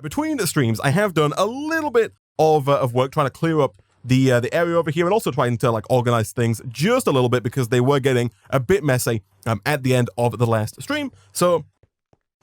Between the streams, I have done a little bit of work trying to clear up the area over here, and also trying to like organize things just a little bit because they were getting a bit messy at the end of the last stream. So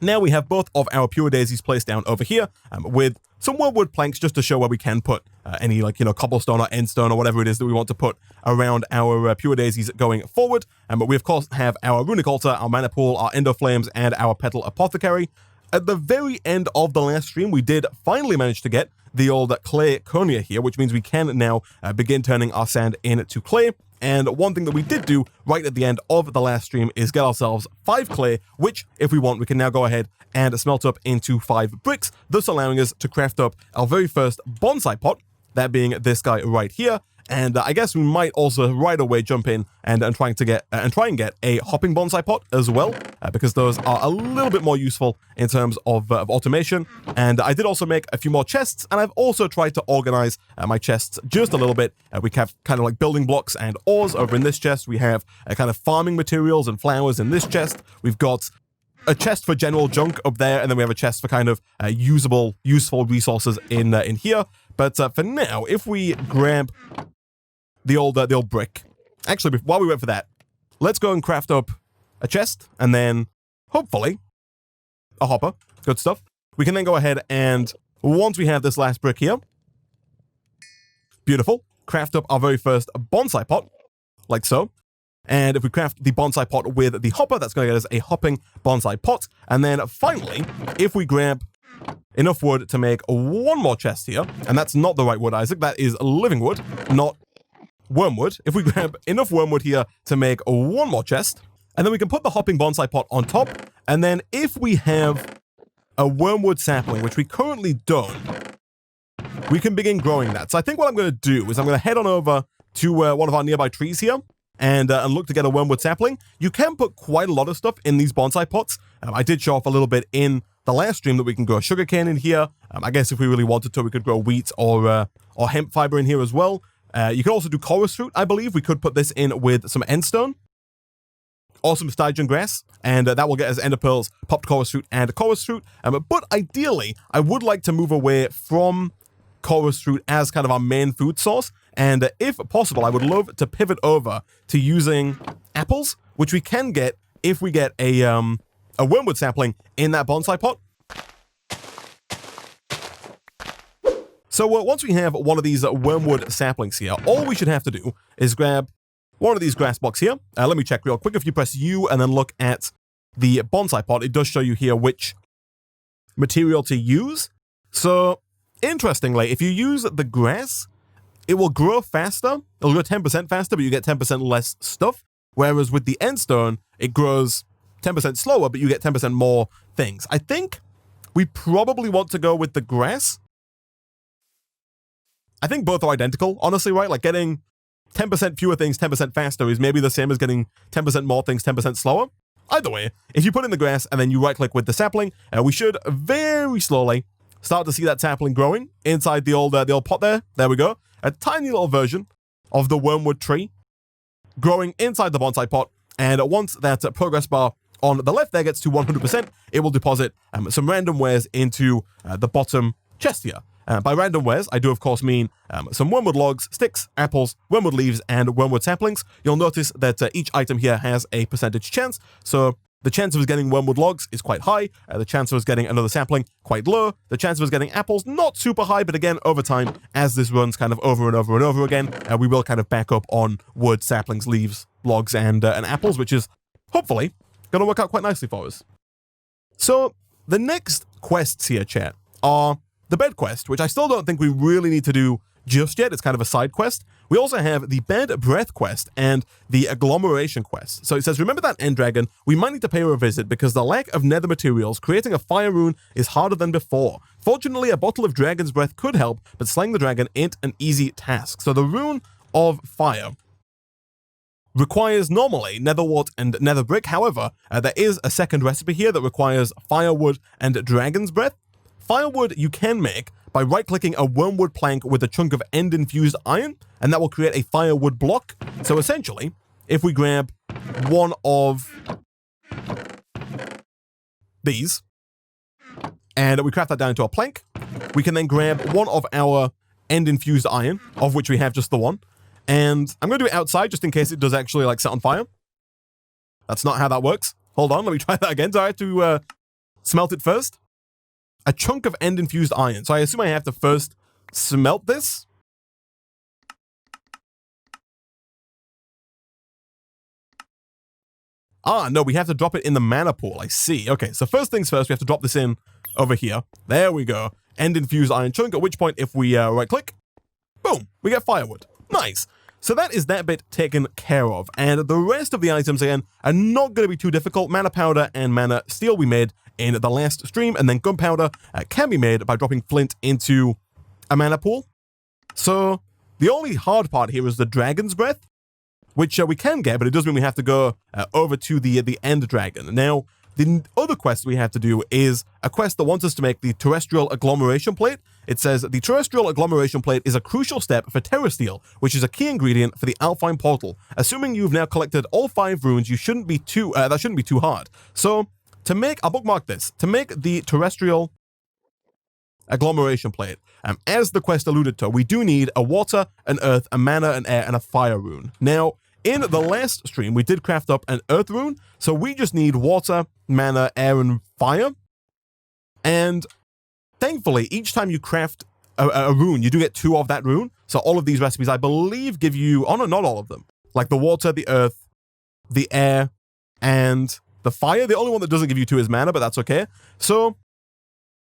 now we have both of our pure daisies placed down over here with some wood planks just to show where we can put any like, you know, cobblestone or endstone or whatever it is that we want to put around our pure daisies going forward. But we of course have our runic altar, our mana pool, our endo flames, and our petal apothecary. At the very end of the last stream, we did finally manage to get the old clay cornea here, which means we can now begin turning our sand into clay. And one thing that we did do right at the end of the last stream is get ourselves 5 clay, which, if we want, we can now go ahead and smelt up into 5 bricks, thus allowing us to craft up our very first bonsai pot, that being this guy right here. And I guess we might also right away jump in and try and get a hopping bonsai pot as well, because those are a little bit more useful in terms of automation. And I did also make a few more chests, and I've also tried to organize my chests just a little bit. We have kind of like building blocks and ores over in this chest. We have kind of farming materials and flowers in this chest. We've got a chest for general junk up there, and then we have a chest for kind of useful resources in here. But for now, if we grab the old brick. Actually, while we wait for that, let's go and craft up a chest, and then, hopefully, a hopper. Good stuff. We can then go ahead and, once we have this last brick here, beautiful, craft up our very first bonsai pot, like so. And if we craft the bonsai pot with the hopper, that's going to get us a hopping bonsai pot. And then, finally, if we grab enough wood to make one more chest here, and that's not the right wood, Isaac, that is living wood, not wormwood. If we grab enough wormwood here to make one more chest, and then we can put the hopping bonsai pot on top, and then if we have a wormwood sapling, which we currently don't, we can begin growing that. So I think what I'm going to do is I'm going to head on over to one of our nearby trees here and look to get a wormwood sapling. You can put quite a lot of stuff in these bonsai pots. I did show off a little bit in the last stream that we can grow sugarcane in here. I guess if we really wanted to, we could grow wheat or hemp fiber in here as well. You can also do chorus fruit, I believe. We could put this in with some endstone or some stygian grass, and that will get us ender pearls, popped chorus fruit, and chorus fruit. But ideally, I would like to move away from chorus fruit as kind of our main food source, and if possible, I would love to pivot over to using apples, which we can get if we get a wormwood sapling in that bonsai pot. So once we have one of these wormwood saplings here, all we should have to do is grab one of these grass blocks here. Let me check real quick. If you press U and then look at the bonsai pot, it does show you here which material to use. So interestingly, if you use the grass, it will grow faster. It'll grow 10% faster, but you get 10% less stuff. Whereas with the endstone, it grows 10% slower, but you get 10% more things. I think we probably want to go with the grass. I think both are identical, honestly, right? Like getting 10% fewer things 10% faster is maybe the same as getting 10% more things 10% slower. Either way, if you put in the grass and then you right-click with the sapling, we should very slowly start to see that sapling growing inside the old pot there. There we go. A tiny little version of the wormwood tree growing inside the bonsai pot. And once that progress bar on the left there gets to 100%, it will deposit some random wares into the bottom chest here. By random wares, I do of course mean some wormwood logs, sticks, apples, wormwood leaves, and wormwood saplings. You'll notice that each item here has a percentage chance, so the chance of us getting wormwood logs is quite high, the chance of us getting another sapling quite low, the chance of us getting apples not super high, but again, over time, as this runs kind of over and over and over again, we will kind of back up on wood, saplings, leaves, logs, and apples, which is hopefully going to work out quite nicely for us. So the next quests here, chat, are the bed quest, which I still don't think we really need to do just yet. It's kind of a side quest. We also have the bed breath quest and the agglomeration quest. So it says, remember that end dragon? We might need to pay her a visit because the lack of nether materials creating a fire rune is harder than before. Fortunately, a bottle of dragon's breath could help, but slaying the dragon ain't an easy task. So the rune of fire requires normally nether wart and nether brick. However, there is a second recipe here that requires firewood and dragon's breath. Firewood you can make by right-clicking a wormwood plank with a chunk of end-infused iron, and that will create a firewood block. So essentially, if we grab one of these, and we craft that down into a plank. We can then grab one of our end-infused iron, of which we have just the one. And I'm going to do it outside just in case it does actually like set on fire. That's not how that works. Hold on, let me try that again. Do I have to smelt it first? A chunk of end-infused iron. So I assume I have to first smelt this. Ah, no, we have to drop it in the mana pool. I see. Okay, so first things first, we have to drop this in over here. There we go. End-infused iron chunk, at which point if we right-click, boom, we get firewood. Nice. So that is that bit taken care of. And the rest of the items, again, are not going to be too difficult. Mana powder and mana steel we made in the last stream, and then gunpowder can be made by dropping flint into a mana pool. So the only hard part here is the dragon's breath, which we can get, but it does mean we have to go over to the end dragon. Now, the other quest we have to do is a quest that wants us to make the Terrestrial agglomeration plate. It says, the Terrestrial agglomeration plate is a crucial step for Terrestrial, which is a key ingredient for the Alpine portal. Assuming you've now collected all 5 runes, that shouldn't be too hard. So, to make, I'll bookmark this, to make the Terrestrial agglomeration plate, as the quest alluded to, we do need a water, an earth, a mana, an air, and a fire rune. Now, in the last stream, we did craft up an earth rune, so we just need water, mana, air, and fire. And thankfully, each time you craft a rune, you do get 2 of that rune. So all of these recipes, I believe, give you, oh no, not all of them. Like the water, the earth, the air, and the fire. The only one that doesn't give you 2 is mana, but that's okay. So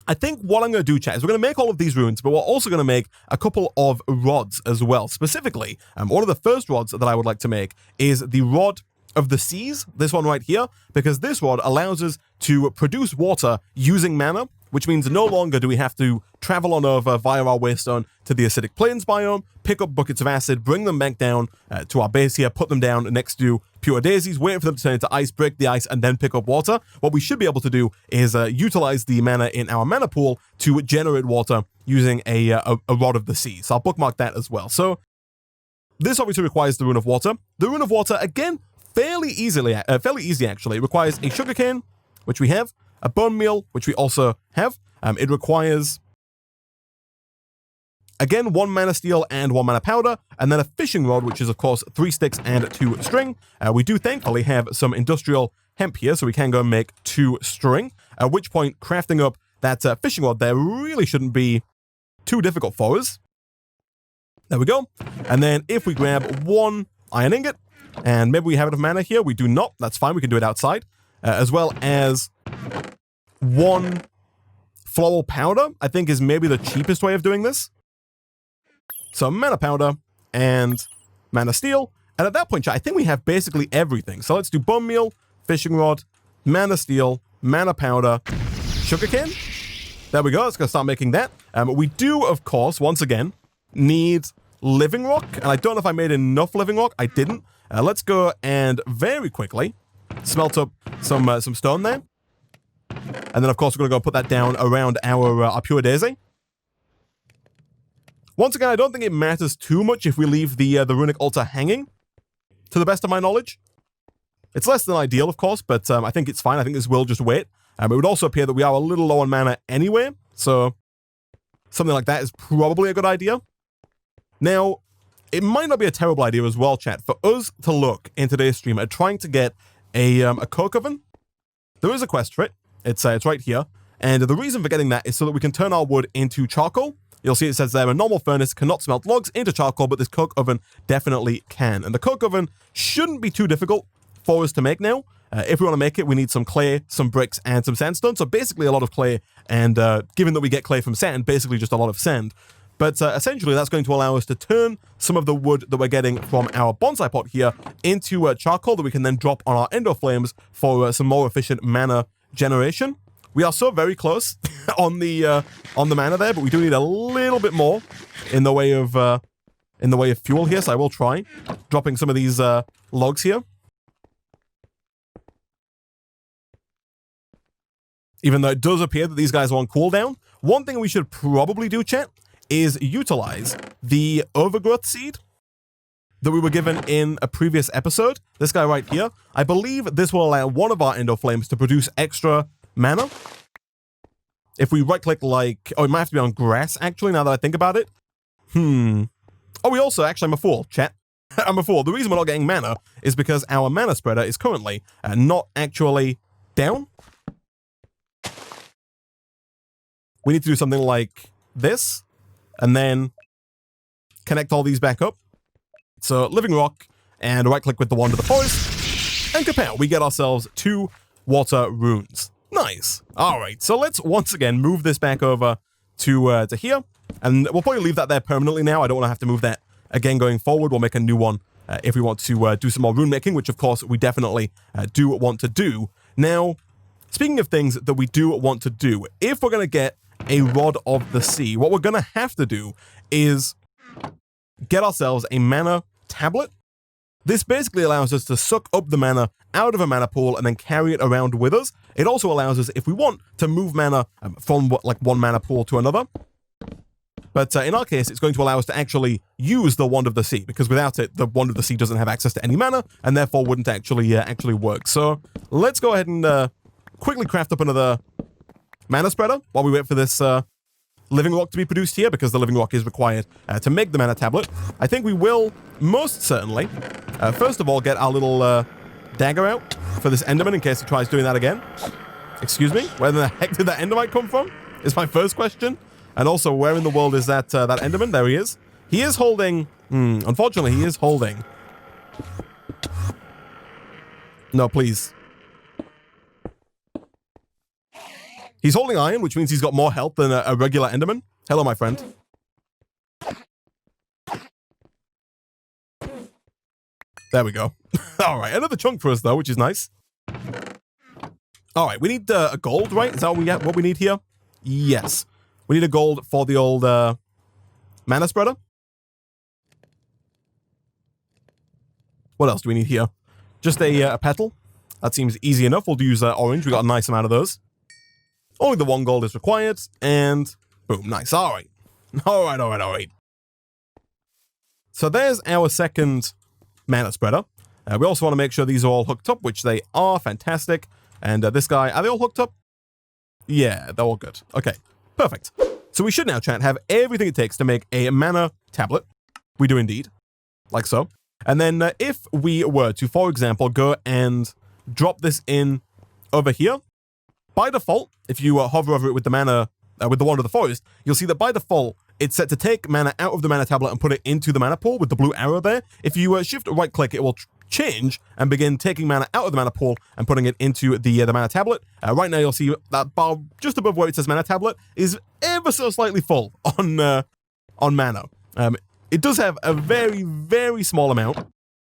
I think what I'm going to do, chat, is we're going to make all of these runes, but we're also going to make a couple of rods as well. Specifically, one of the first rods that I would like to make is the Rod of the Seas, this one right here, because this rod allows us to produce water using mana, which means no longer do we have to travel on over via our waystone to the acidic plains biome, pick up buckets of acid, bring them back down to our base here, put them down next to pure daisies, wait for them to turn into ice, break the ice, and then pick up water. What we should be able to do is utilize the mana in our mana pool to generate water using a Rod of the Sea. So I'll bookmark that as well. So this obviously requires the Rune of Water. The Rune of Water, again, fairly easy actually. It requires a sugarcane, which we have, a bone meal, which we also have. It requires, again, 1 mana steel and 1 mana powder, and then a fishing rod, which is, of course, 3 sticks and 2 string. We do thankfully have some industrial hemp here, so we can go and make 2 string, at which point crafting up that fishing rod there really shouldn't be too difficult for us. There we go. And then if we grab 1 iron ingot, and maybe we have enough mana here, we do not, that's fine, we can do it outside, as well as 1 floral powder, I think is maybe the cheapest way of doing this. So mana powder and mana steel. And at that point, chat, I think we have basically everything. So let's do bone meal, fishing rod, mana steel, mana powder, sugarcane. There we go. Let's go start making that. We do, of course, once again, need living rock. And I don't know if I made enough living rock. I didn't. Let's go and very quickly smelt up some stone there. And then, of course, we're going to go put that down around our pure daisy. Once again, I don't think it matters too much if we leave the runic altar hanging, to the best of my knowledge. It's less than ideal, of course, but I think it's fine. I think this will just wait. It would also appear that we are a little low on mana anyway, so something like that is probably a good idea. Now, it might not be a terrible idea as well, chat, for us to look in today's stream at trying to get a coke oven. There is a quest for it. It's right here. And the reason for getting that is so that we can turn our wood into charcoal. You'll see it says there, a normal furnace cannot smelt logs into charcoal, but this coke oven definitely can. And the coke oven shouldn't be too difficult for us to make now. If we want to make it, we need some clay, some bricks, and some sandstone. So basically a lot of clay, and given that we get clay from sand, basically just a lot of sand. But essentially that's going to allow us to turn some of the wood that we're getting from our bonsai pot here into charcoal that we can then drop on our endo flames for some more efficient mana generation. We are so very close on the mana there, but we do need a little bit more in the way of fuel here. So I will try dropping some of these logs here. Even though it does appear that these guys are on cooldown, one thing we should probably do, chat, is utilize the overgrowth seed that we were given in a previous episode. This guy right here. I believe this will allow one of our endo flames to produce extra mana. if we right-click like... Oh, it might have to be on grass, actually, now that I think about it. Oh, we also... Actually, I'm a fool, chat. I'm a fool. The reason we're not getting mana is because our mana spreader is currently not actually down. We need to do something like this, and then connect all these back up. So, living rock, and right-click with the wand of the forest, and kapow, we get ourselves 2 water runes. Nice. All right, so let's once again move this back over to here, and we'll probably leave that there permanently now. I don't want to have to move that again going forward. We'll make a new one if we want to do some more rune making, which of course we definitely do want to do. Now, speaking of things that we do want to do, if we're going to get a Rod of the Sea, what we're going to have to do is get ourselves a mana tablet. This basically allows us to suck up the mana out of a mana pool and then carry it around with us. It also allows us, if we want, to move mana from like one mana pool to another. But in our case, it's going to allow us to actually use the Wand of the Sea, because without it, the Wand of the Sea doesn't have access to any mana, and therefore wouldn't actually work. So let's go ahead and quickly craft up another mana spreader while we wait for this living rock to be produced here, because the living rock is required to make the mana tablet. I think we will most certainly, first of all, get our little dagger out for this enderman in case he tries doing that again. Excuse me? Where the heck did that endermite come from? Is my first question. And also, where in the world is that that enderman? There he is. He is holding... unfortunately, he is holding... No, please. He's holding iron, which means he's got more health than a regular enderman. Hello, my friend. There we go. All right, another chunk for us, though, which is nice. All right, we need a gold, right? Is that what we need here? Yes. We need a gold for the old mana spreader. What else do we need here? Just a petal. That seems easy enough. We'll use orange. We got a nice amount of those. Only the 1 gold is required. And boom, nice. All right. All right. So there's our second mana spreader. We also want to make sure these are all hooked up, which they are. Fantastic. And this guy, are they all hooked up? Yeah, they're all good. Okay, perfect. So we should now, chat, have everything it takes to make a mana tablet. We do indeed. Like so. And then if we were to, for example, go and drop this in over here, by default, if you hover over it with the mana, with the Wand of the Forest, you'll see that by default, it's set to take mana out of the mana tablet and put it into the mana pool with the blue arrow there. If you shift right click, it will change and begin taking mana out of the mana pool and putting it into the mana tablet. Right now, you'll see that bar just above where it says mana tablet is ever so slightly full on mana. It does have a very, very small amount,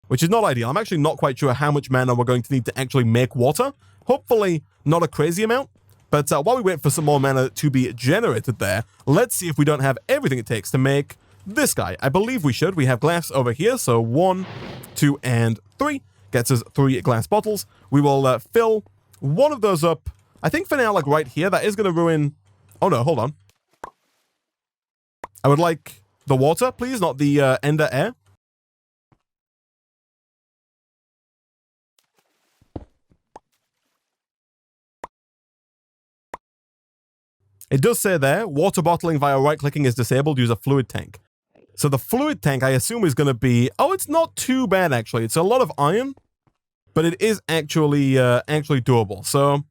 which is not ideal. I'm actually not quite sure how much mana we're going to need to actually make water. Hopefully not a crazy amount. But while we wait for some more mana to be generated there, let's see if we don't have everything it takes to make this guy. I believe we should. We have glass over here, so 1, 2, and 3 gets us 3 glass bottles. We will fill one of those up. I think for now, like right here, that is going to ruin... Oh no, hold on. I would like the water, please, not the ender air. It does say there, water bottling via right-clicking is disabled, use a fluid tank. So the fluid tank, I assume, is going to be... Oh, it's not too bad, actually. It's a lot of iron, but it is actually doable. So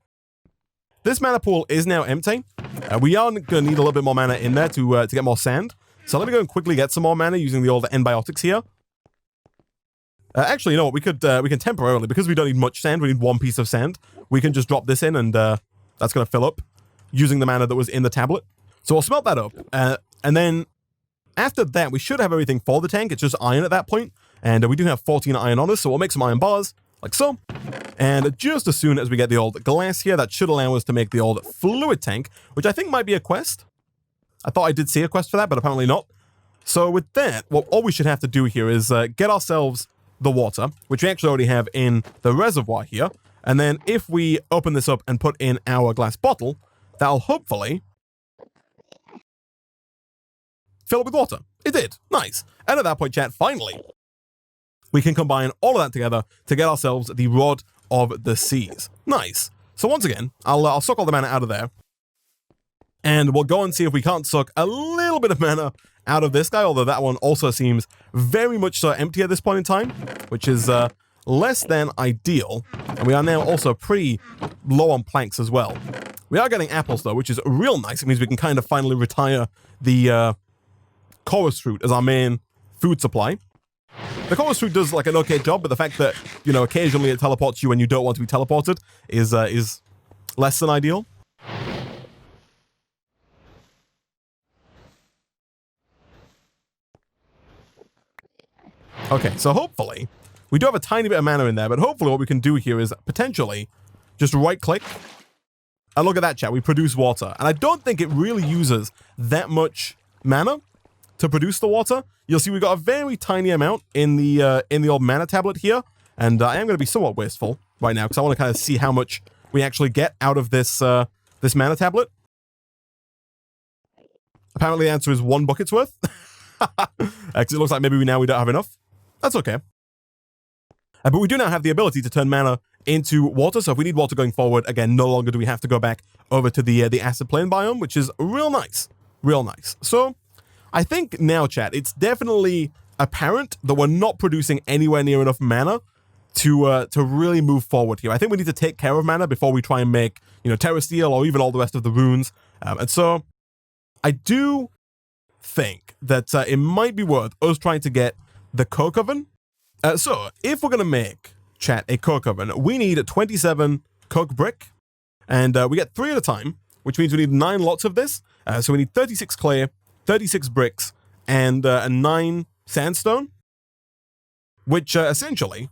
this mana pool is now empty. We are going to need a little bit more mana in there to get more sand. So let me go and quickly get some more mana using the old N-biotics here. Actually, you know what? We can temporarily, because we don't need much sand, we need 1 piece of sand. We can just drop this in and that's going to fill up using the mana that was in the tablet. So we'll smelt that up. And then after that, we should have everything for the tank. It's just iron at that point. And we do have 14 iron on us, so we'll make some iron bars, like so. And just as soon as we get the old glass here, that should allow us to make the old fluid tank, which I think might be a quest. I thought I did see a quest for that, but apparently not. So with that, what all we should have to do here is get ourselves the water, which we actually already have in the reservoir here. And then if we open this up and put in our glass bottle, that'll hopefully fill it with water. It did. Nice. And at that point, chat, finally, we can combine all of that together to get ourselves the Rod of the Seas. Nice. So once again, I'll suck all the mana out of there. And we'll go and see if we can't suck a little bit of mana out of this guy, although that one also seems very much so empty at this point in time, which is less than ideal. And we are now also pretty low on planks as well. We are getting apples, though, which is real nice. It means we can kind of finally retire the chorus fruit as our main food supply. The chorus fruit does like an okay job, but the fact that, you know, occasionally it teleports you when you don't want to be teleported is less than ideal. Okay, so hopefully, we do have a tiny bit of mana in there, but hopefully what we can do here is potentially just right-click. And look at that, chat. We produce water. And I don't think it really uses that much mana to produce the water. You'll see we've got a very tiny amount in the old mana tablet here. And I am going to be somewhat wasteful right now because I want to kind of see how much we actually get out of this this mana tablet. Apparently the answer is 1 bucket's worth. Because it looks like maybe we don't have enough. That's okay. But we do now have the ability to turn mana into water, so if we need water going forward, again, no longer do we have to go back over to the acid plain biome, which is real nice. Real nice. So, I think now, chat, it's definitely apparent that we're not producing anywhere near enough mana to really move forward here. I think we need to take care of mana before we try and make, you know, Terrestrial or even all the rest of the runes. And so, I do think that it might be worth us trying to get the coke oven. So, if we're going to make, chat, a coke oven, we need 27 coke brick, and we get 3 at a time, which means we need 9 lots of this. So we need 36 clay, 36 bricks, and 9 sandstone, which essentially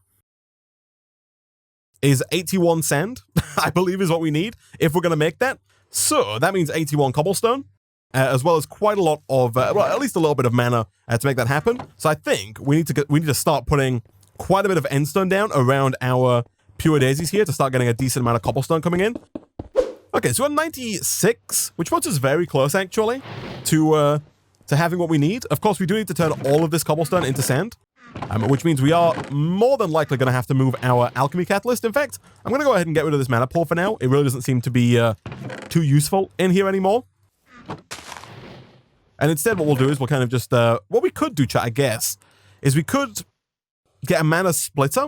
is 81 sand, I believe is what we need if we're going to make that. So that means 81 cobblestone, as well as quite a lot of, well, at least a little bit of mana to make that happen. So I think we need to start putting quite a bit of endstone down around our pure daisies here to start getting a decent amount of cobblestone coming in. Okay, so we're at 96, which puts us very close actually to having what we need. Of course, we do need to turn all of this cobblestone into sand, which means we are more than likely going to have to move our alchemy catalyst. In fact, I'm going to go ahead and get rid of this mana pool for now. It really doesn't seem to be too useful in here anymore. And instead, what we'll do is we'll kind of just, what we could do, chat, I guess, is we could get a mana splitter,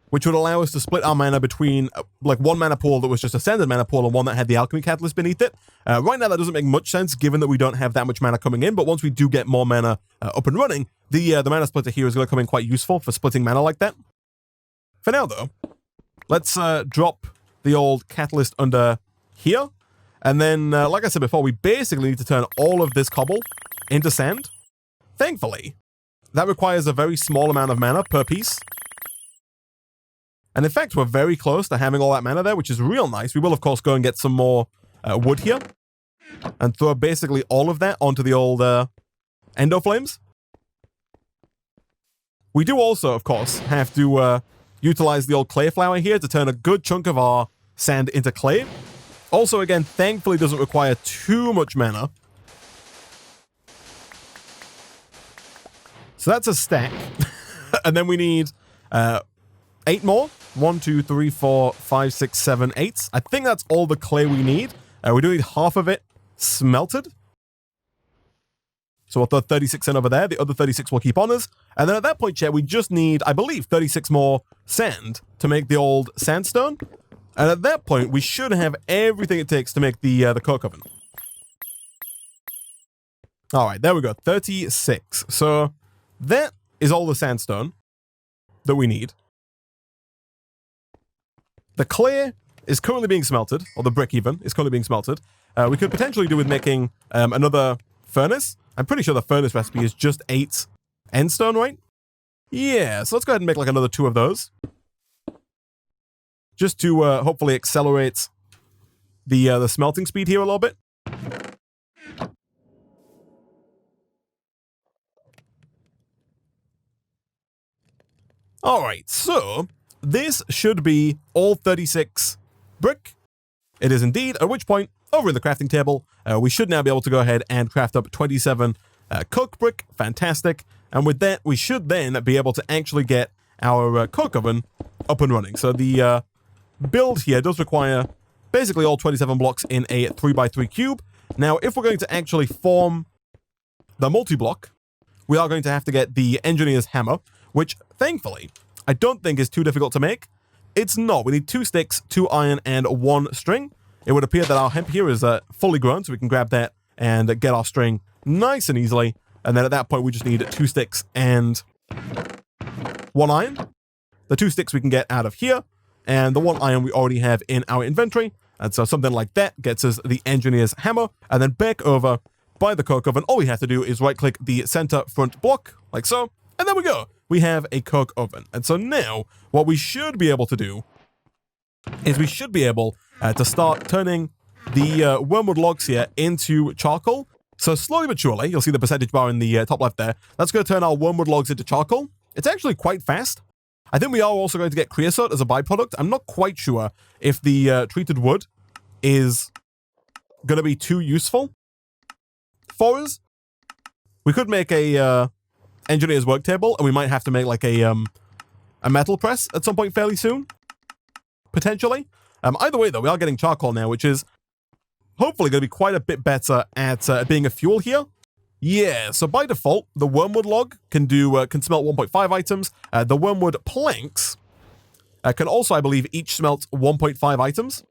which would allow us to split our mana between, like, one mana pool that was just a standard mana pool and one that had the alchemy catalyst beneath it. Right now, that doesn't make much sense, given that we don't have that much mana coming in, but once we do get more mana up and running, the mana splitter here is going to come in quite useful for splitting mana like that. For now, though, let's drop the old catalyst under here. And then, like I said before, we basically need to turn all of this cobble into sand. Thankfully, that requires a very small amount of mana per piece. And in fact, we're very close to having all that mana there, which is real nice. We will, of course, go and get some more wood here and throw basically all of that onto the old endo flames. We do also, of course, have to utilize the old clay flower here to turn a good chunk of our sand into clay. Also, again, thankfully doesn't require too much mana. So that's a stack. And then we need 8 more. 1, 2, 3, 4, 5, 6, 7, 8. I think that's all the clay we need. We do need half of it smelted. So we'll throw 36 in over there. The other 36 will keep on us. And then at that point, chat, we just need, I believe, 36 more sand to make the old sandstone. And at that point, we should have everything it takes to make the coke oven. All right, there we go. 36. So that is all the sandstone that we need. The clay is currently being smelted, or the brick even is currently being smelted. We could potentially do with making another furnace. I'm pretty sure the furnace recipe is just 8 endstone, right? Yeah, so let's go ahead and make like another 2 of those. Just to hopefully accelerate the smelting speed here a little bit. All right, so this should be all 36 brick. It is indeed, at which point, over in the crafting table, we should now be able to go ahead and craft up 27 coke brick. Fantastic. And with that, we should then be able to actually get our coke oven up and running. So the build here does require basically all 27 blocks in a 3x3 cube. Now, if we're going to actually form the multi-block, we are going to have to get the engineer's hammer, which, thankfully, I don't think is too difficult to make. It's not. We need 2 sticks, 2 iron, and 1 string. It would appear that our hemp here is fully grown, so we can grab that and get our string nice and easily. And then at that point, we just need 2 sticks and 1 iron. The 2 sticks we can get out of here, and the 1 iron we already have in our inventory. And so something like that gets us the engineer's hammer, and then back over by the coke oven. All we have to do is right-click the center front block, like so, and there we go. We have a coke oven. And so now, what we should be able to do is we should be able to start turning the wormwood logs here into charcoal. So slowly but surely, you'll see the percentage bar in the top left there. That's going to turn our wormwood logs into charcoal. It's actually quite fast. I think we are also going to get creosote as a byproduct. I'm not quite sure if the treated wood is going to be too useful for us. We could make a engineer's work table, and we might have to make like a metal press at some point fairly soon, potentially. Either way, though, we are getting charcoal now, which is hopefully going to be quite a bit better at being a fuel here. Yeah, so by default, the wormwood log can smelt 1.5 items. The wormwood planks can also, I believe, each smelt 1.5 items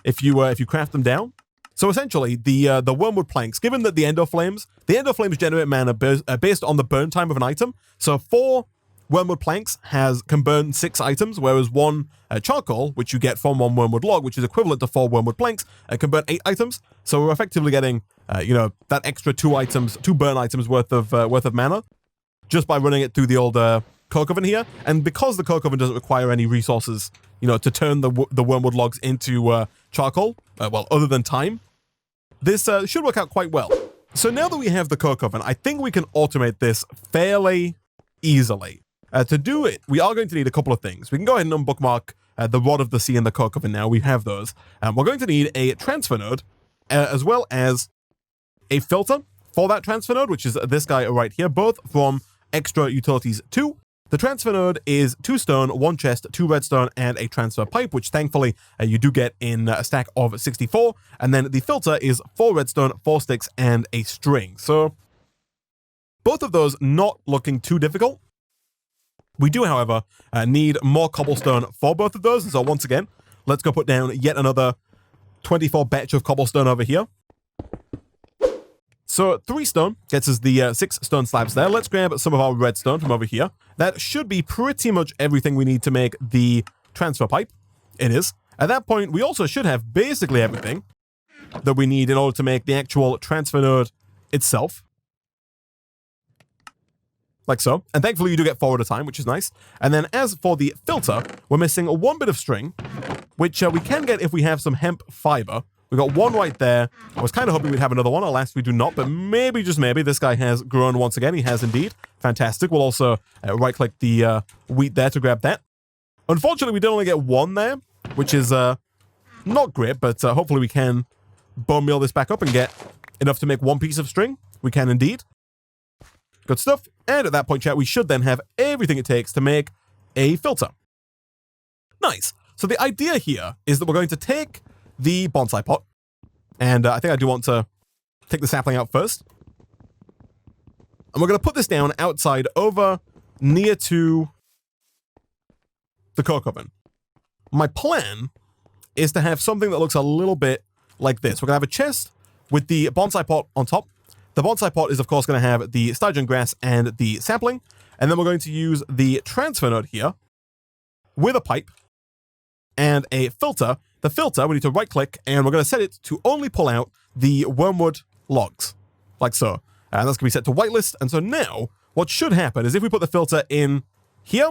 if you craft them down. So essentially, the wormwood planks, given that the endo flames generate mana based on the burn time of an item. So 4 wormwood planks can burn 6 items, whereas 1 charcoal, which you get from 1 wormwood log, which is equivalent to 4 wormwood planks, can burn 8 items. So we're effectively getting, that extra 2 burn items worth of mana just by running it through the old coke oven here. And because the coke oven doesn't require any resources, to turn the wormwood logs into charcoal, other than time, this should work out quite well. So now that we have the coke oven, I think we can automate this fairly easily. To do it, we are going to need a couple of things. We can go ahead and unbookmark the Rod of the Sea and the coke oven now. We have those. We're going to need a transfer node, as well as a filter for that transfer node, which is this guy right here, both from Extra Utilities 2. The transfer node is 2 stone, 1 chest, 2 redstone, and a transfer pipe, which thankfully you do get in a stack of 64. And then the filter is 4 redstone, 4 sticks, and a string. So both of those not looking too difficult. We do, however, need more cobblestone for both of those. And so once again, let's go put down yet another 24 batch of cobblestone over here. So 3 stone gets us the 6 stone slabs there. Let's grab some of our redstone from over here. That should be pretty much everything we need to make the transfer pipe. It is. At that point, we also should have basically everything that we need in order to make the actual transfer node itself. Like so. And thankfully, you do get 4 at a time, which is nice. And then as for the filter, we're missing 1 bit of string, which we can get if we have some hemp fiber. We've got 1 right there. I was kind of hoping we'd have another one. Alas, we do not. But maybe, just maybe, this guy has grown once again. He has indeed. Fantastic. We'll also right-click the wheat there to grab that. Unfortunately, we did only get 1 there, which is not great. But hopefully we can bone meal this back up and get enough to make 1 piece of string. We can indeed. Good stuff. And at that point, chat, we should then have everything it takes to make a filter. Nice. So the idea here is that we're going to take the bonsai pot, and I think I do want to take the sapling out first. And we're going to put this down outside over near to the coke oven. My plan is to have something that looks a little bit like this. We're going to have a chest with the bonsai pot on top. The bonsai pot is, of course, going to have the stygian grass and the sapling. And then we're going to use the transfer node here with a pipe and a filter. The filter, we need to right-click, and we're going to set it to only pull out the wormwood logs, like so. And that's going to be set to whitelist. And so now, what should happen is if we put the filter in here,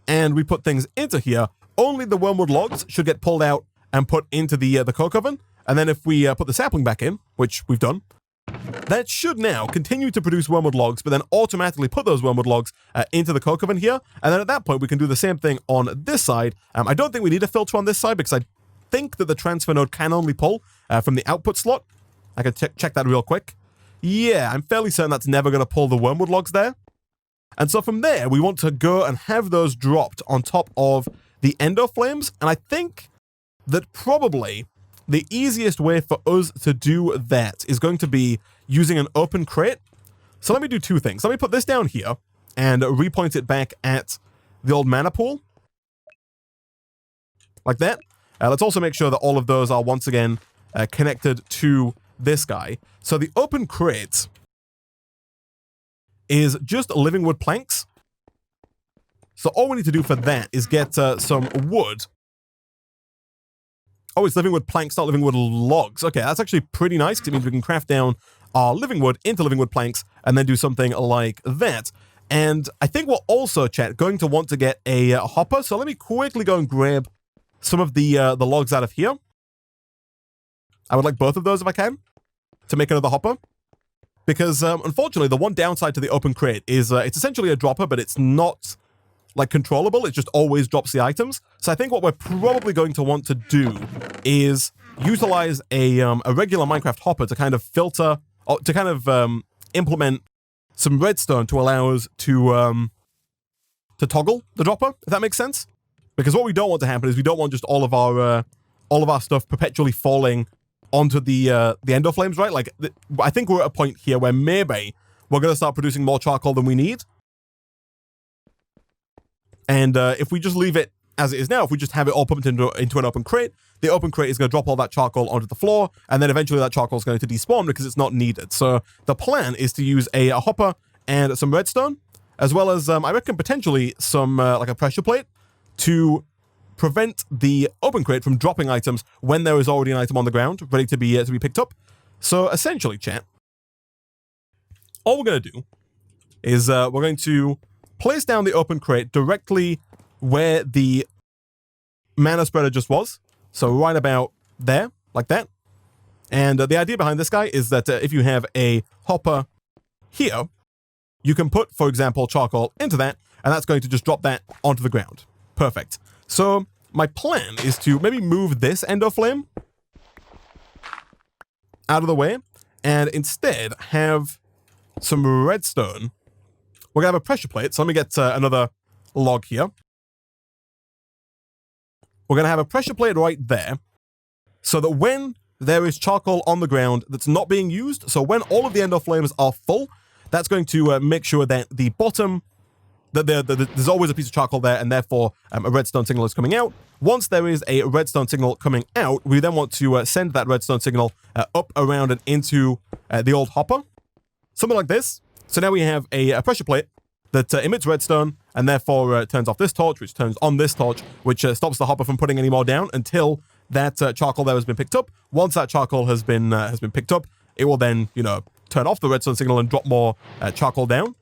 and we put things into here, only the wormwood logs should get pulled out and put into the coke oven. And then if we put the sapling back in, which we've done, that should now continue to produce wormwood logs, but then automatically put those wormwood logs into the coke oven here. And then at that point, we can do the same thing on this side. I don't think we need a filter on this side because I think that the transfer node can only pull from the output slot. I can check that real quick. Yeah, I'm fairly certain that's never going to pull the wormwood logs there. And so from there, we want to go and have those dropped on top of the endo flames. And I think that probably the easiest way for us to do that is going to be using an open crate. So let me do two things. Let me put this down here and repoint it back at the old mana pool. Like that. Let's also make sure that all of those are once again connected to this guy. So the open crate is just living wood planks. So all we need to do for that is get some wood. Oh, it's living wood planks, not living wood logs. Okay, that's actually pretty nice because it means we can craft down our living wood into living wood planks and then do something like that. And I think we're also, chat, going to want to get a hopper. So let me quickly go and grab some of the logs out of here. I would like both of those if I can to make another hopper. Because unfortunately, the one downside to the open crate is it's essentially a dropper, but it's not like controllable. It just always drops the items. So I think what we're probably going to want to do is utilize a regular Minecraft hopper to kind of filter, or to kind of implement some redstone to allow us to toggle the dropper, if that makes sense. Because what we don't want to happen is we don't want just all of our stuff perpetually falling onto the ender flames, right? Like, I think we're at a point here where maybe we're going to start producing more charcoal than we need. And if we just leave it as it is now, if we just have it all pumped into an open crate, the open crate is going to drop all that charcoal onto the floor, and then eventually that charcoal is going to despawn because it's not needed. So the plan is to use a hopper and some redstone, as well as, I reckon, potentially some, like a pressure plate to prevent the open crate from dropping items when there is already an item on the ground ready to be picked up. So essentially, chat, all we're going to do is we're going to place down the open crate directly where the mana spreader just was. So right about there, like that. And the idea behind this guy is that if you have a hopper here, you can put, for example, charcoal into that, and that's going to just drop that onto the ground. Perfect. So my plan is to maybe move this ender flame out of the way and instead have some redstone. We're going to have a pressure plate. So let me get another log here. We're going to have a pressure plate right there so that when there is charcoal on the ground that's not being used, so when all of the ender flames are full, that's going to make sure that the bottom, that there's always a piece of charcoal there, and therefore a redstone signal is coming out. Once there is a redstone signal coming out, we then want to send that redstone signal up, around, and into the old hopper. Something like this. So now we have a pressure plate that emits redstone, and therefore turns off this torch, which turns on this torch, which stops the hopper from putting any more down until that charcoal there has been picked up. Once that charcoal has been picked up, it will then, you know, turn off the redstone signal and drop more charcoal down.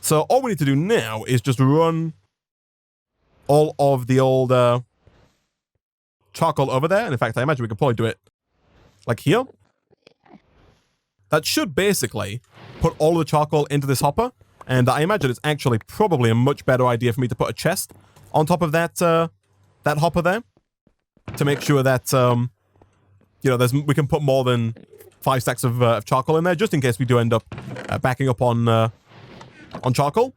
So all we need to do now is just run all of the old charcoal over there. And in fact, I imagine we could probably do it like here. That should basically put all of the charcoal into this hopper. And I imagine it's actually probably a much better idea for me to put a chest on top of that that hopper there to make sure that, you know, we can put more than 5 stacks of charcoal in there, just in case we do end up backing up on charcoal.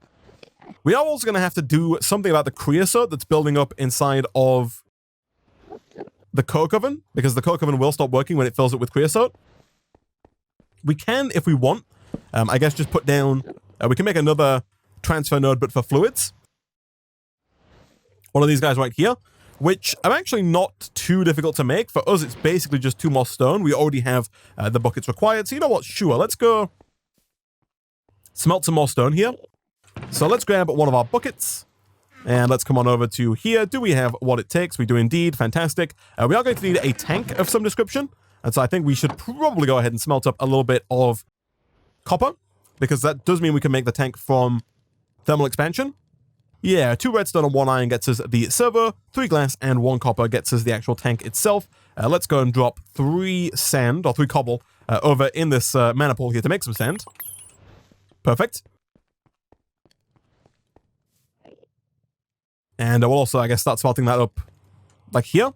We are also going to have to do something about the creosote that's building up inside of the coke oven, because the coke oven will stop working when it fills it with creosote. We can, if we want, I guess just put down, we can make another transfer node, but for fluids. One of these guys right here, which are actually not too difficult to make. For us, it's basically just 2 more stone. We already have the buckets required. So you know what? Sure, let's go smelt some more stone here. So let's grab one of our buckets and let's come on over to here. Do we have what it takes? We do indeed. Fantastic. We are going to need a tank of some description. And so I think we should probably go ahead and smelt up a little bit of copper, because that does mean we can make the tank from thermal expansion. Yeah, 2 redstone and 1 iron gets us the servo, 3 glass and 1 copper gets us the actual tank itself. Let's go and drop 3 sand, or 3 cobble, over in this mana pool here to make some sand. Perfect. And we'll also, I guess, start smelting that up like here.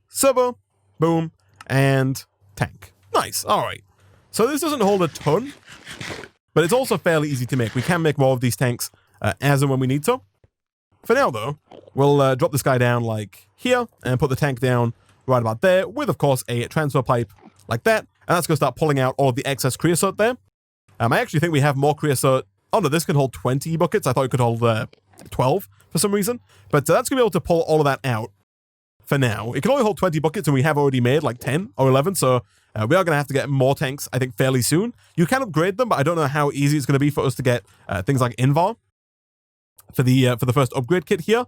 Servo, boom, and tank. Nice, alright. So this doesn't hold a ton, but it's also fairly easy to make. We can make more of these tanks as and when we need to. For now, though, we'll drop this guy down like here and put the tank down right about there, with, of course, a transfer pipe like that. And that's going to start pulling out all of the excess creosote there. I actually think we have more creosote. Oh, no, this can hold 20 buckets. I thought it could hold 12 for some reason. But that's going to be able to pull all of that out for now. It can only hold 20 buckets, and we have already made like 10 or 11. So we are going to have to get more tanks, I think, fairly soon. You can upgrade them, but I don't know how easy it's going to be for us to get things like Invar for the first upgrade kit here.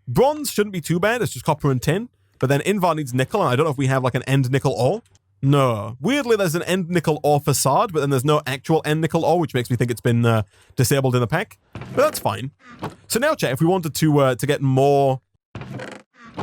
Bronze shouldn't be too bad. It's just copper and tin. But then Invar needs nickel, and I don't know if we have like an end nickel ore. No. Weirdly, there's an end nickel ore facade, but then there's no actual end nickel ore, which makes me think it's been disabled in the pack. But that's fine. So now, chat, if we wanted to get more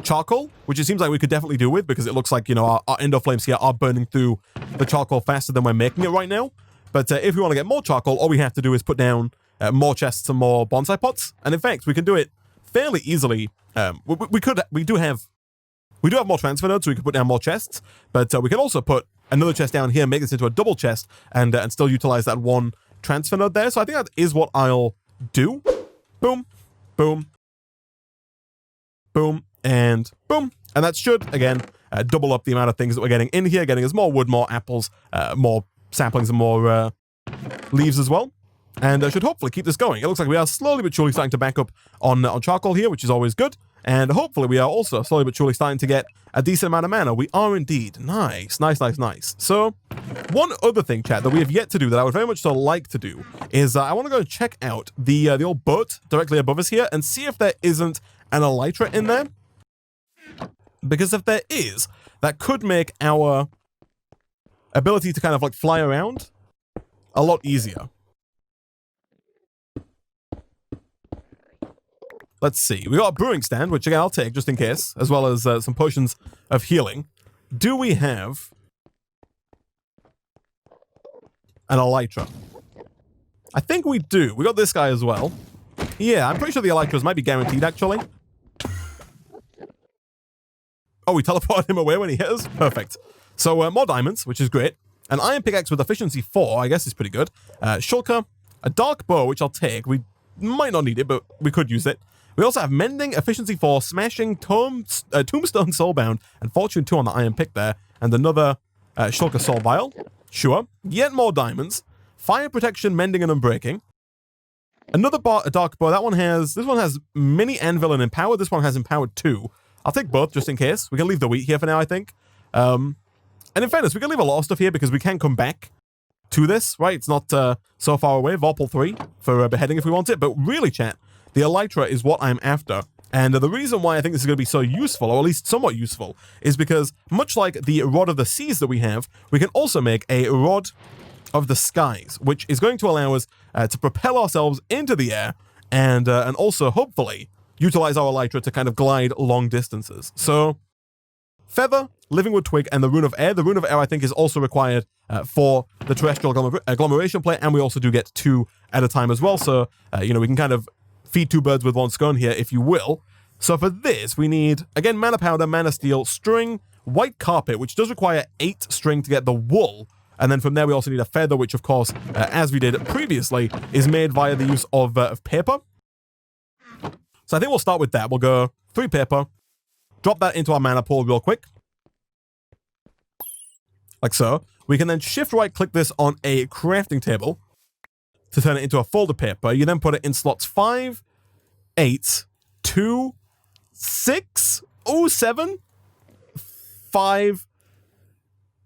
charcoal, which it seems like we could definitely do with, because it looks like, you know, our endo flames here are burning through the charcoal faster than we're making it right now. But if we want to get more charcoal, all we have to do is put down more chests and more bonsai pots. And in fact, we can do it fairly easily. We do have more transfer nodes, so we can put down more chests, but we can also put another chest down here, make this into a double chest, and still utilize that one transfer node there. So I think that is what I'll do. Boom, boom, boom, and boom. And that should, again, double up the amount of things that we're getting in here, getting us more wood, more apples, more saplings, and more leaves as well. And should hopefully keep this going. It looks like we are slowly but surely starting to back up on charcoal here, which is always good. And hopefully we are also slowly but surely starting to get a decent amount of mana. We are indeed. Nice, nice, nice, nice. So one other thing, chat, that we have yet to do that I would very much so like to do is I want to go check out the old boat directly above us here and see if there isn't an elytra in there. Because if there is, that could make our ability to kind of like fly around a lot easier. Let's see. We got a brewing stand, which again I'll take just in case, as well as some potions of healing. Do we have an elytra? I think we do. We got this guy as well. Yeah, I'm pretty sure the elytras might be guaranteed, actually. Oh, we teleported him away when he hit us? Perfect. So, more diamonds, which is great. An iron pickaxe with efficiency 4, I guess is pretty good. Shulker, a dark bow, which I'll take. We might not need it, but we could use it. We also have Mending, Efficiency 4, Smashing, Tombstone Soulbound, and Fortune 2 on the Iron Pick there. And another Shulker Soul Vial. Sure. Yet more diamonds. Fire Protection, Mending, and Unbreaking. Another Dark Bow. This one has Mini Anvil and Empowered. This one has Empowered 2. I'll take both just in case. We can leave the wheat here for now, I think. And in fairness, we can leave a lot of stuff here because we can come back to this, right? It's not so far away. Vorpal 3 for beheading if we want it. But really, chat, the elytra is what I'm after. And the reason why I think this is going to be so useful, or at least somewhat useful, is because much like the Rod of the Seas that we have, we can also make a Rod of the Skies, which is going to allow us to propel ourselves into the air and also, hopefully, utilize our elytra to kind of glide long distances. So, Feather, Living Wood Twig, and the Rune of Air. The Rune of Air, I think, is also required for the Terrestrial agglomeration play, and we also do get 2 at a time as well. So, you know, we can kind of feed 2 birds with 1 stone here, if you will. So for this, we need, again, mana powder, mana steel, string, white carpet, which does require 8 string to get the wool. And then from there, we also need a feather, which, of course, as we did previously, is made via the use of paper. So I think we'll start with that. We'll go 3 paper, drop that into our mana pool real quick. Like so. We can then shift right click this on a crafting table to turn it into a folder paper. You then put it in slots 5, 8, 2, 6, 7, 5,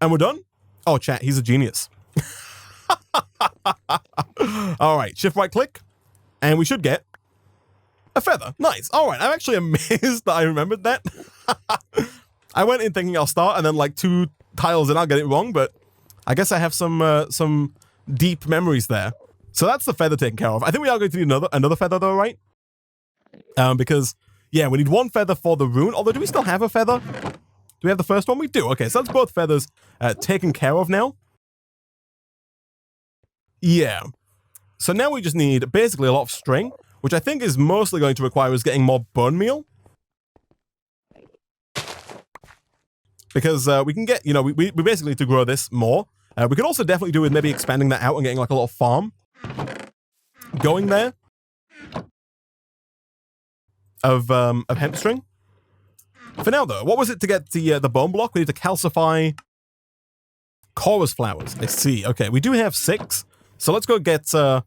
and we're done. Oh, chat, he's a genius. All right, shift right click, and we should get a feather. Nice. All right, I'm actually amazed that I remembered that. I went in thinking I'll start, and then like 2 tiles and I'll get it wrong, but I guess I have some deep memories there. So that's the feather taken care of. I think we are going to need another feather though, right? Because, yeah, we need 1 feather for the rune. Although, do we still have a feather? Do we have the first one? We do. Okay, so that's both feathers taken care of now. Yeah. So now we just need basically a lot of string, which I think is mostly going to require us getting more bone meal. Because we can get, you know, we basically need to grow this more. We could also definitely do with maybe expanding that out and getting like a little farm going there of hemp string. For now, though, what was it to get the bone block? We need to calcify chorus flowers. I see. Okay, we do have 6. So let's go get some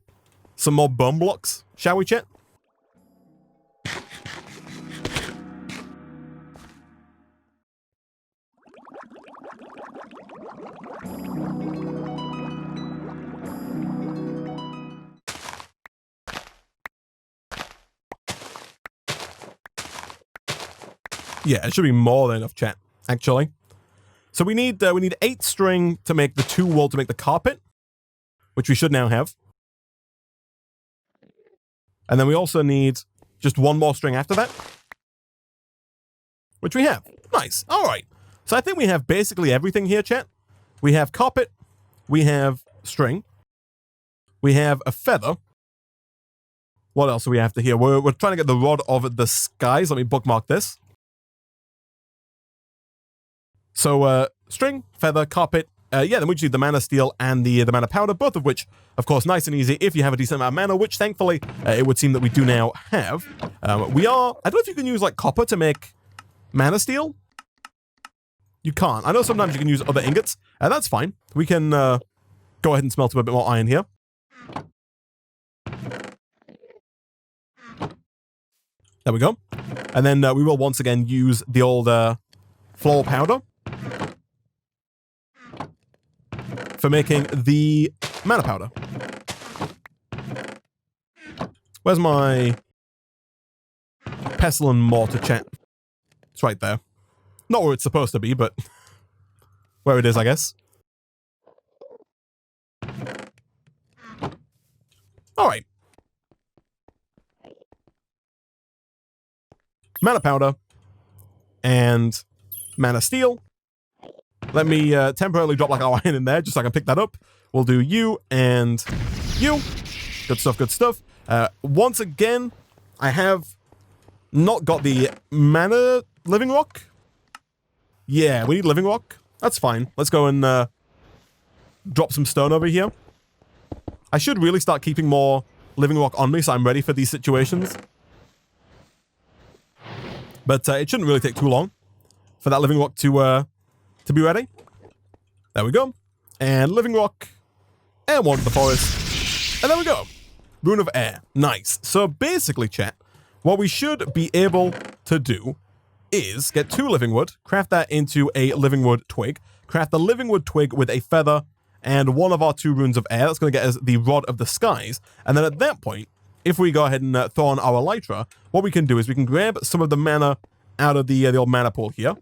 more bone blocks, shall we, chat? Yeah, it should be more than enough, chat, actually. So we need 8 string to make the 2 wool to make the carpet, which we should now have. And then we also need just 1 more string after that, which we have. Nice. All right. So I think we have basically everything here, chat. We have carpet. We have string. We have a feather. What else do we have to here? We're trying to get the rod of the skies. Let me bookmark this. So, string, feather, carpet, yeah, then we just need the mana steel and the mana powder, both of which, of course, nice and easy if you have a decent amount of mana, which, thankfully, it would seem that we do now have. I don't know if you can use, like, copper to make mana steel. You can't. I know sometimes you can use other ingots, and that's fine. We can go ahead and smelt up a bit more iron here. There we go. And then we will once again use the old floor powder for making the mana powder. Where's my pestle and mortar, chat? It's right there. Not where it's supposed to be, but where it is, I guess. All right. Mana powder and mana steel. Let me temporarily drop like our iron in there just so I can pick that up. We'll do you and you. Good stuff, good stuff. Once again, I have not got the mana living rock. Yeah, we need living rock. That's fine. Let's go and drop some stone over here. I should really start keeping more living rock on me so I'm ready for these situations. But it shouldn't really take too long for that living rock to be ready. There we go. And living rock. And one to the forest. And there we go. Rune of air. Nice. So basically, chat, what we should be able to do is get 2 living wood, craft that into a living wood twig, craft the living wood twig with a feather, and 1 of our 2 runes of air. That's going to get us the rod of the skies. And then at that point, if we go ahead and throw on our elytra, what we can do is we can grab some of the mana out of the old mana pool here.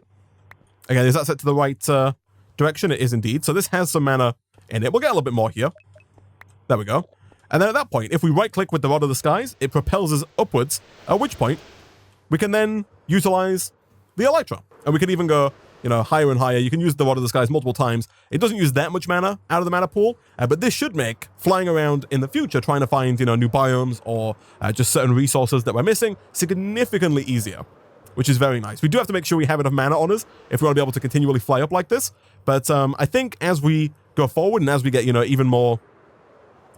Again, is that set to the right direction? It is indeed. So this has some mana in it. We'll get a little bit more here. There we go. And then at that point, if we right-click with the Rod of the Skies, it propels us upwards, at which point we can then utilize the elytra. And we can even go, you know, higher and higher. You can use the Rod of the Skies multiple times. It doesn't use that much mana out of the mana pool, but this should make flying around in the future, trying to find, you know, new biomes or just certain resources that we're missing, significantly easier, which is very nice. We do have to make sure we have enough mana on us if we want to be able to continually fly up like this. But I think as we go forward and as we get, you know, even more,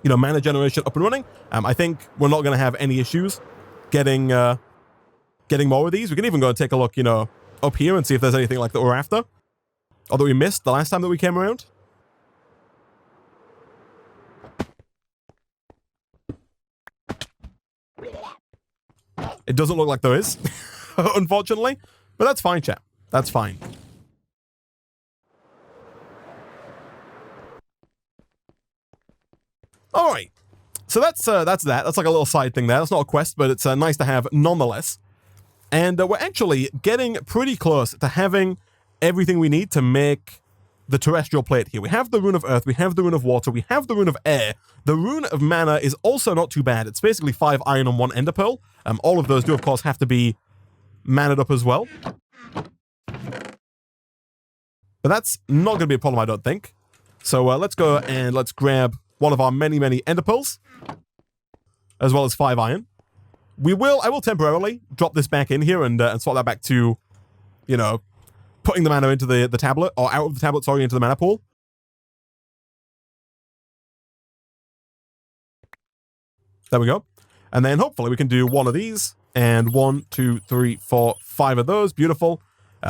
you know, mana generation up and running, I think we're not going to have any issues getting more of these. We can even go and take a look, you know, up here and see if there's anything like that we're after, or that we missed the last time that we came around. It doesn't look like there is, unfortunately, but that's fine, chat. That's fine. All right, so that's that. That's like a little side thing there. That's not a quest, but it's nice to have nonetheless. And we're actually getting pretty close to having everything we need to make the terrestrial plate here. We have the rune of earth, we have the rune of water, we have the rune of air. The rune of mana is also not too bad. It's basically 5 iron and 1 ender pearl. All of those do, of course, have to be mannered up as well. But that's not going to be a problem, I don't think. So let's go and let's grab one of our many, many ender pearls, as well as 5 iron. I will temporarily drop this back in here and swap that back to, you know, putting the mana into the tablet, or out of the tablet, sorry, into the mana pool. There we go. And then hopefully we can do one of these, and 1, 2, 3, 4, 5 of those. Beautiful.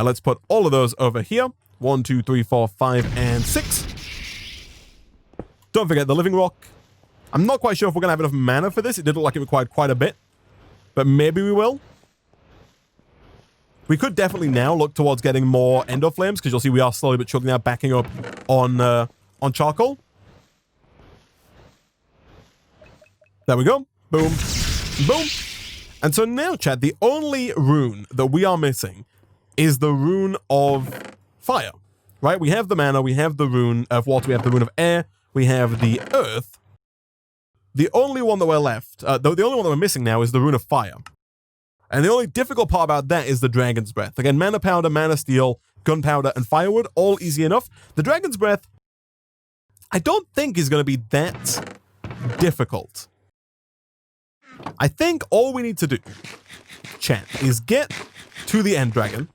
Let's put all of those over here. 1, 2, 3, 4, 5, and 6. Don't forget the living rock. I'm not quite sure if we're going to have enough mana for this. It did look like it required quite a bit. But maybe we will. We could definitely now look towards getting more endo flames, because you'll see we are slowly but surely now backing up on charcoal. There we go. Boom. Boom. And so now, chat, the only rune that we are missing is the rune of fire, right? We have the mana, we have the rune of water, we have the rune of air, we have the earth. The only one that we're left, the only one that we're missing now is the rune of fire. And the only difficult part about that is the dragon's breath. Again, mana powder, mana steel, gunpowder, and firewood, all easy enough. The dragon's breath, I don't think is going to be that difficult. I think all we need to do, chat, is get to the end dragon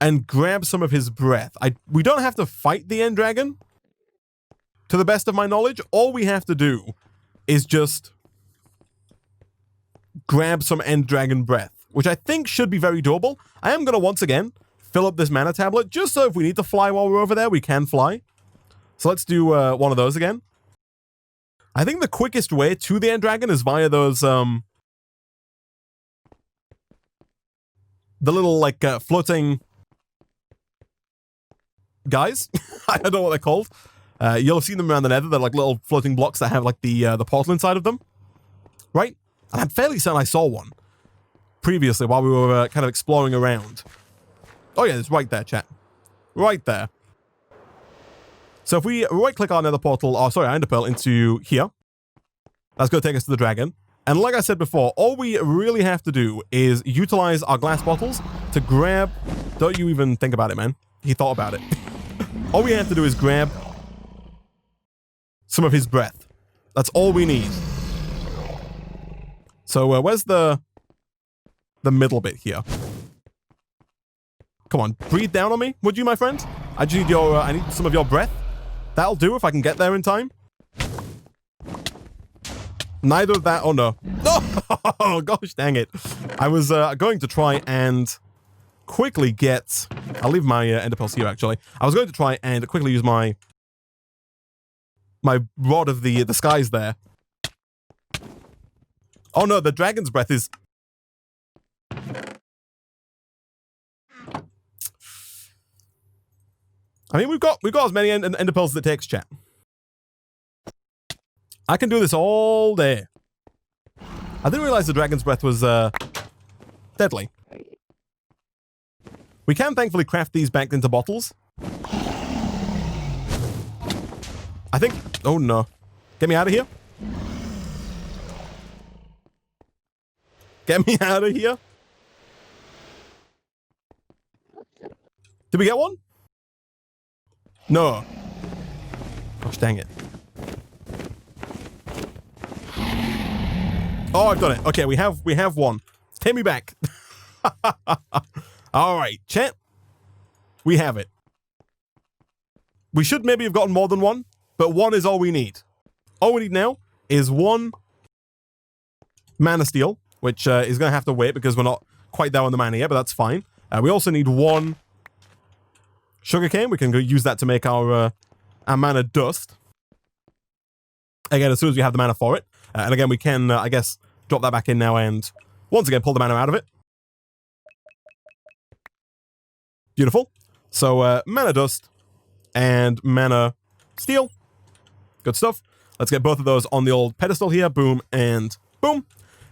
and grab some of his breath. We don't have to fight the end dragon, to the best of my knowledge. All we have to do is just grab some end dragon breath, which I think should be very doable. I am going to once again fill up this mana tablet, just so if we need to fly while we're over there, we can fly. So let's do one of those again. I think the quickest way to the end dragon is via those, the little, like, floating guys. I don't know what they're called. You'll have seen them around the nether. They're like little floating blocks that have, like, the portal inside of them. Right? And I'm fairly certain I saw one previously while we were kind of exploring around. Oh, yeah, it's right there, chat. Right there. So if we right-click our nether portal, our ender pearl into here, that's going to take us to the dragon. And like I said before, all we really have to do is utilize our glass bottles to grab... Don't you even think about it, man. He thought about it. All we have to do is grab some of his breath. That's all we need. So where's the middle bit here? Come on, breathe down on me, would you, my friend? I just need your... I need some of your breath. That'll do if I can get there in time. Neither of that... Oh, no. Oh, gosh, dang it. I was going to try and quickly get... I'll leave my ender pearls here, actually. I was going to try and quickly use my rod of the skies there. Oh, no, the dragon's breath is... I mean, we've got as many ender pearls as it takes, chat. I can do this all day. I didn't realize the dragon's breath was deadly. We can thankfully craft these back into bottles. I think... Oh, no. Get me out of here. Get me out of here. Did we get one? No. Gosh, dang it. Oh, I've done it. Okay, we have one. Take me back. All right, chat. We have it. We should maybe have gotten more than one, but one is all we need. All we need now is one mana steel, which is going to have to wait because we're not quite there on the mana yet, but that's fine. We also need one sugarcane. We can go use that to make our mana dust. Again, as soon as we have the mana for it. And again, we can, I guess, drop that back in now and once again pull the mana out of it. Beautiful. So, mana dust and mana steel. Good stuff. Let's get both of those on the old pedestal here. Boom and boom.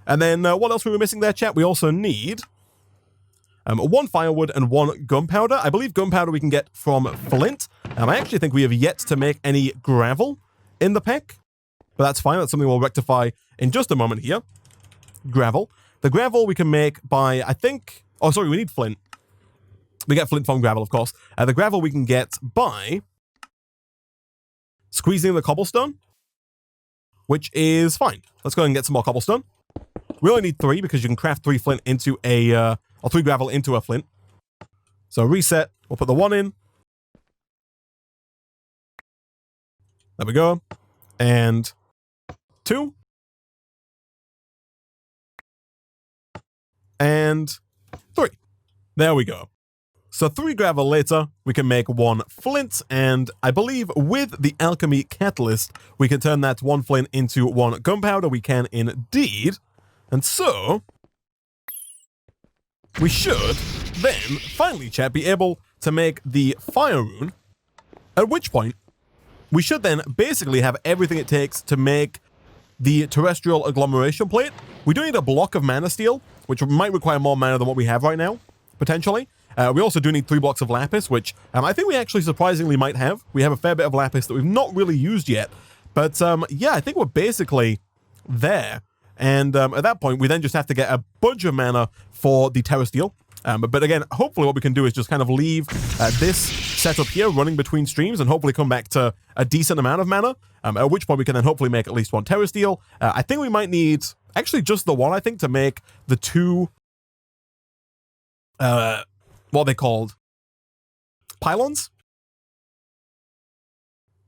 And then what else were we missing there, chat? We also need one firewood and one gunpowder. I believe gunpowder we can get from flint. I actually think we have yet to make any gravel in the pack. But that's fine. That's something we'll rectify in just a moment here. Gravel. The gravel we can make by, I think... Oh, sorry, we need flint. We get flint from gravel, of course. The gravel we can get by squeezing the cobblestone, which is fine. Let's go ahead and get some more cobblestone. We only need 3 because you can craft 3 flint into a... or 3 gravel into a flint. So reset. We'll put the 1 in. There we go. And 2. And 3. There we go. So 3 gravel later, we can make 1 flint, and I believe with the alchemy catalyst, we can turn that 1 flint into 1 gunpowder. We can indeed. And so, we should then, finally, chat, be able to make the fire rune, at which point, we should then basically have everything it takes to make the terrestrial agglomeration plate. We do need a block of mana steel, which might require more mana than what we have right now, potentially. We also do need 3 blocks of lapis, which I think we actually surprisingly might have. We have a fair bit of lapis that we've not really used yet. But yeah, I think we're basically there. And at that point, we then just have to get a bunch of mana for the Terrestrial. But again, hopefully what we can do is just kind of leave this setup here running between streams and hopefully come back to a decent amount of mana, at which point we can then hopefully make at least 1 Terrestrial. I think we might need, actually just the 1, I think, to make the 2, what are they called? Pylons?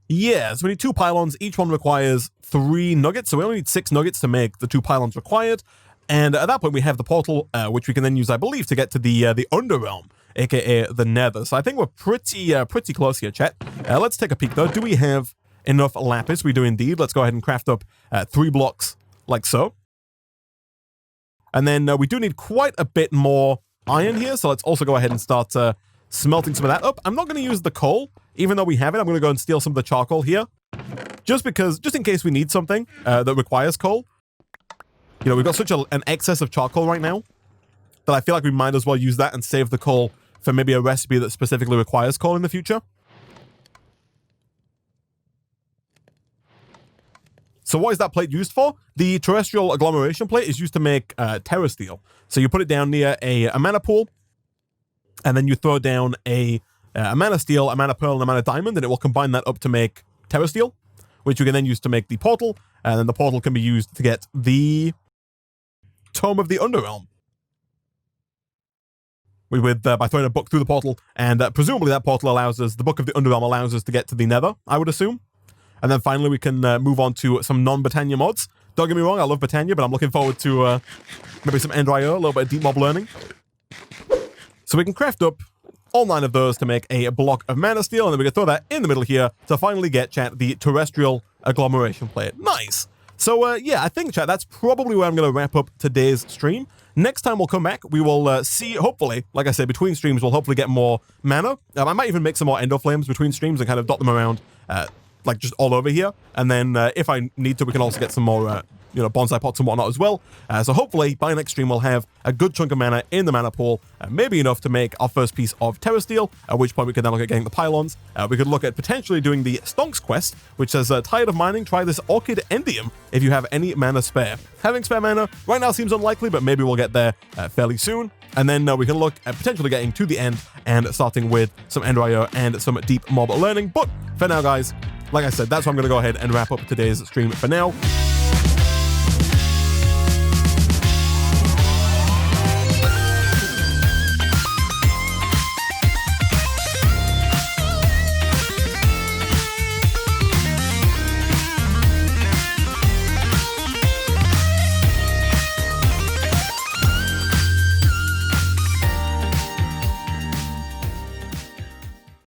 Yeah, so we need 2 pylons. Each one requires 3 nuggets, so we only need 6 nuggets to make the 2 pylons required. And at that point, we have the portal, which we can then use, I believe, to get to the underrealm, aka the nether. So I think we're pretty close here, chat. Let's take a peek, though. Do we have enough lapis? We do indeed. Let's go ahead and craft up 3 blocks like so. And then we do need quite a bit more iron here, so let's also go ahead and start smelting some of that up. I'm not going to use the coal, even though we have it. I'm going to go and steal some of the charcoal here, just in case we need something that requires coal. You know, we've got such an excess of charcoal right now that I feel like we might as well use that and save the coal for maybe a recipe that specifically requires coal in the future. So what is that plate used for? The terrestrial agglomeration plate is used to make Terrestrial. So you put it down near a mana pool, and then you throw down a mana steel, a mana pearl, and a mana diamond, and it will combine that up to make Terrestrial, which you can then use to make the portal, and then the portal can be used to get the Tome of the Underrealm. By throwing a book through the portal, and presumably that portal allows us, the Book of the Underrealm allows us to get to the nether, I would assume. And then finally we can move on to some non-Botania mods. Don't get me wrong, I love Botania, but I'm looking forward to maybe some Ender.io, a little bit of deep mob learning. So we can craft up all 9 of those to make a block of mana steel, and then we can throw that in the middle here to finally get, chat, the terrestrial agglomeration plate. Nice! So yeah, I think, chat, that's probably where I'm going to wrap up today's stream. Next time we'll come back, we will see, hopefully, like I said, between streams, we'll hopefully get more mana. I might even make some more ender flames between streams and kind of dot them around, like just all over here. And then if I need to, we can also get some more, bonsai pots and whatnot as well. So hopefully by next stream, we'll have a good chunk of mana in the mana pool, maybe enough to make our first piece of Terrestrial, at which point we could then look at getting the pylons. We could look at potentially doing the Stonks quest, which says, tired of mining, try this Orchid Endium if you have any mana spare. Having spare mana right now seems unlikely, but maybe we'll get there fairly soon. And then we can look at potentially getting to the end and starting with some Ender.io and some deep mob learning. But for now, guys, like I said, that's why I'm going to go ahead and wrap up today's stream for now.